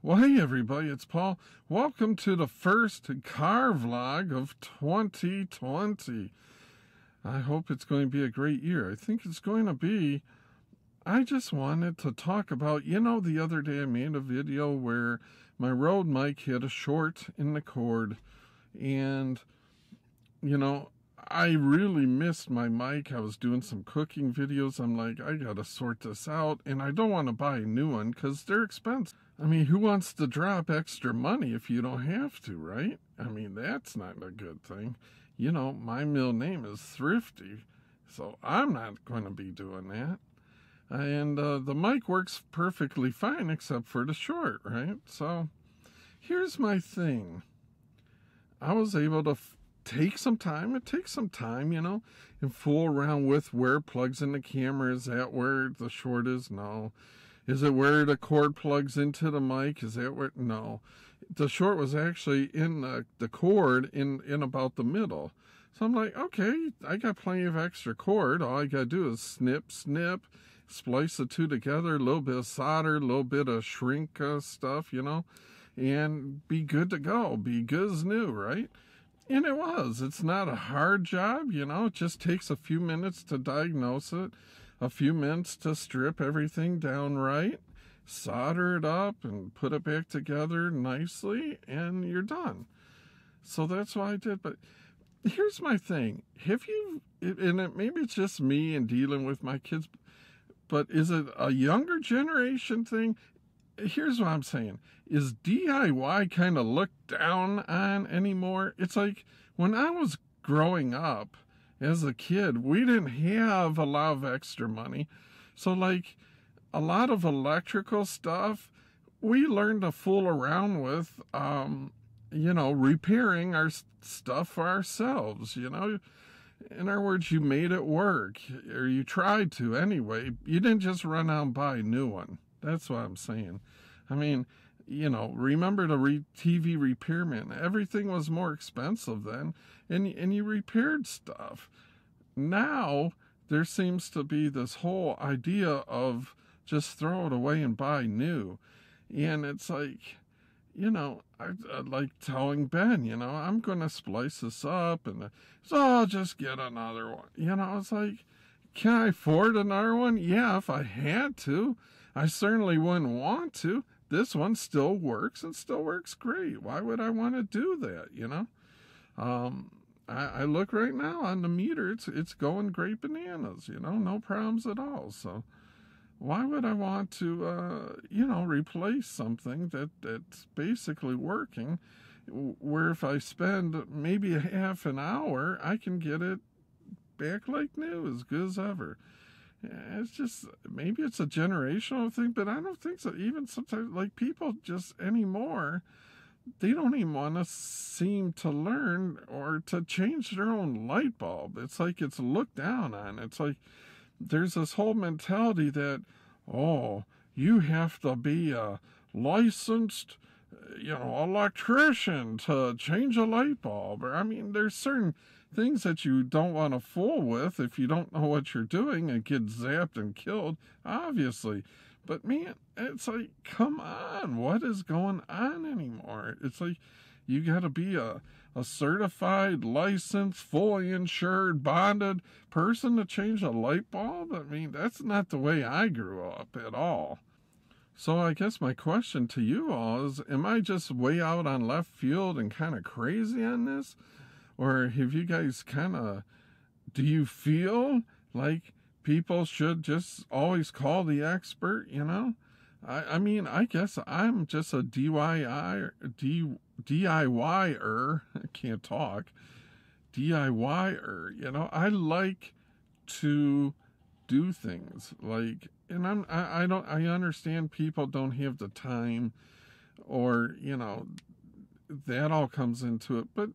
Well, hey everybody, it's Paul. Welcome to the first car vlog of 2020. I hope it's going to be a great year. I think it's going to be. I just wanted to talk about, the other day I made a video where my Rode mic had a short in the cord. And, I really missed my mic. I was doing some cooking videos. I'm like, I gotta sort this out. And I don't want to buy a new one because they're expensive. I mean, who wants to drop extra money if you don't have to, right? I mean, that's not a good thing. My middle name is Thrifty, so I'm not going to be doing that. And the mic works perfectly fine except for the short, right? So here's my thing. I was able to take some time. It takes some time, and fool around with where it plugs in the camera. Is that where the short is? No. Is it where the cord plugs into the mic? Is that where? No. The short was actually in the cord in about the middle. So I'm like, okay, I got plenty of extra cord. All I got to do is snip, splice the two together, a little bit of solder, a little bit of shrink stuff, and be good to go. Be good as new, right? And it was. It's not a hard job, It just takes a few minutes to diagnose it, a few minutes to strip everything down right, solder it up, and put it back together nicely, and you're done. So that's what I did. But here's my thing. Maybe it's just me and dealing with my kids, but is it a younger generation thing? Here's what I'm saying. Is DIY kind of looked down on anymore? It's like when I was growing up as a kid, we didn't have a lot of extra money. So like a lot of electrical stuff, we learned to fool around with, repairing our stuff for ourselves, In other words, you made it work, or you tried to anyway. You didn't just run out and buy a new one. That's what I'm saying. I mean, remember the TV repairman. Everything was more expensive then, and you repaired stuff. Now, there seems to be this whole idea of just throw it away and buy new. And it's like, I like telling Ben, I'm going to splice this up, and so I'll just get another one. It's like, can I afford another one? Yeah, if I had to. I certainly wouldn't want to. This one still works and still works great. Why would I want to do that, I look right now on the meter. It's going great bananas, no problems at all. So why would I want to, replace something that's basically working, where if I spend maybe a half an hour, I can get it back like new, as good as ever. It's just, maybe it's a generational thing, but I don't think so. Even sometimes, like, people just anymore, they don't even want to seem to learn or to change their own light bulb. It's like it's looked down on. It's like there's this whole mentality that, oh, you have to be a licensed, electrician to change a light bulb. Or, I mean, there's certain things that you don't want to fool with if you don't know what you're doing and get zapped and killed, obviously. But man, it's like, come on, what is going on anymore? It's like, you got to be a certified, licensed, fully insured, bonded person to change a light bulb? I mean, that's not the way I grew up at all. So I guess my question to you all is, am I just way out on left field and kind of crazy on this? Or have you guys do you feel like people should just always call the expert, I mean, I guess I'm just a DIYer, I can't talk, DIYer, I like to do things like, and I understand people don't have the time, or, that all comes into it, but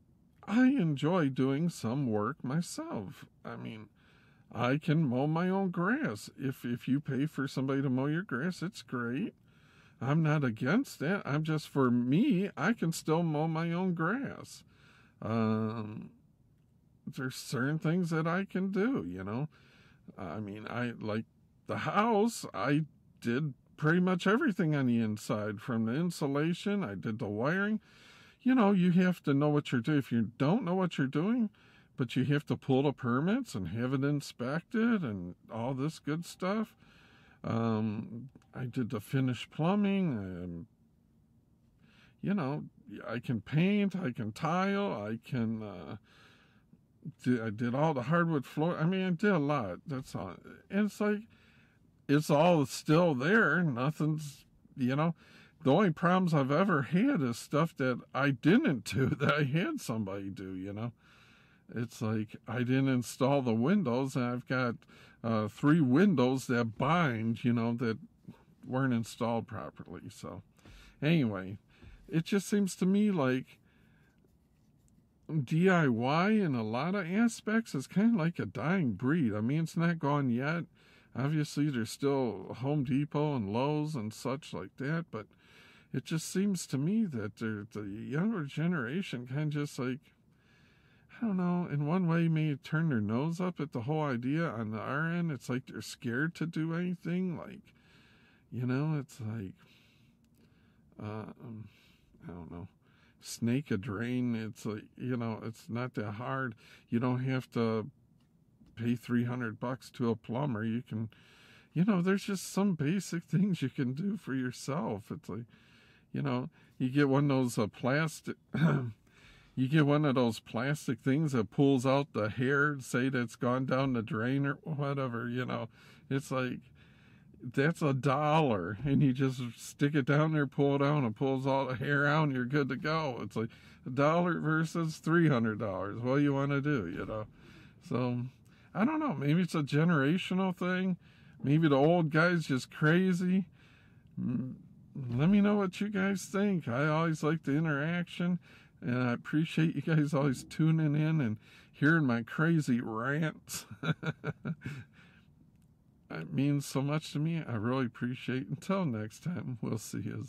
I enjoy doing some work myself. I mean, I can mow my own grass. If you pay for somebody to mow your grass, it's great. I'm not against that. I'm just, for me, I can still mow my own grass. There's certain things that I can do, I mean, I like the house. I did pretty much everything on the inside, from the insulation. I did the wiring. You know, you have to know what you're doing. If you don't know what you're doing, but you have to pull the permits and have it inspected and all this good stuff. I did the finished plumbing. You know, I can paint, I can tile, I did all the hardwood floor. I mean, I did a lot. That's all. And it's like, it's all still there. Nothing's, you know, the only problems I've ever had is stuff that I didn't do that I had somebody do, you know. It's like I didn't install the windows, and I've got 3 windows that bind, you know, that weren't installed properly. So anyway, it just seems to me like DIY in a lot of aspects is kind of like a dying breed. I mean, it's not gone yet. Obviously, there's still Home Depot and Lowe's and such like that, but it just seems to me that the younger generation kind of just like, I don't know, in one way may turn their nose up at the whole idea. On the our end, it's like they're scared to do anything. Like, you know, it's like, I don't know, snake a drain. It's like, you know, it's not that hard. You don't have to pay $300 to a plumber. You can, you know, there's just some basic things you can do for yourself. It's like, you know, you get one of those plastic, you get one of those plastic things that pulls out the hair, say that's gone down the drain or whatever, you know. It's like, that's $1, and you just stick it down there, pull it out, and it pulls all the hair out, and you're good to go. It's like $1 versus $300. What do you want to do, you know? So, I don't know. Maybe it's a generational thing. Maybe the old guy's just crazy. Let me know what you guys think. I always like the interaction, and I appreciate you guys always tuning in and hearing my crazy rants. It means so much to me. I really appreciate it. Until next time, we'll see you.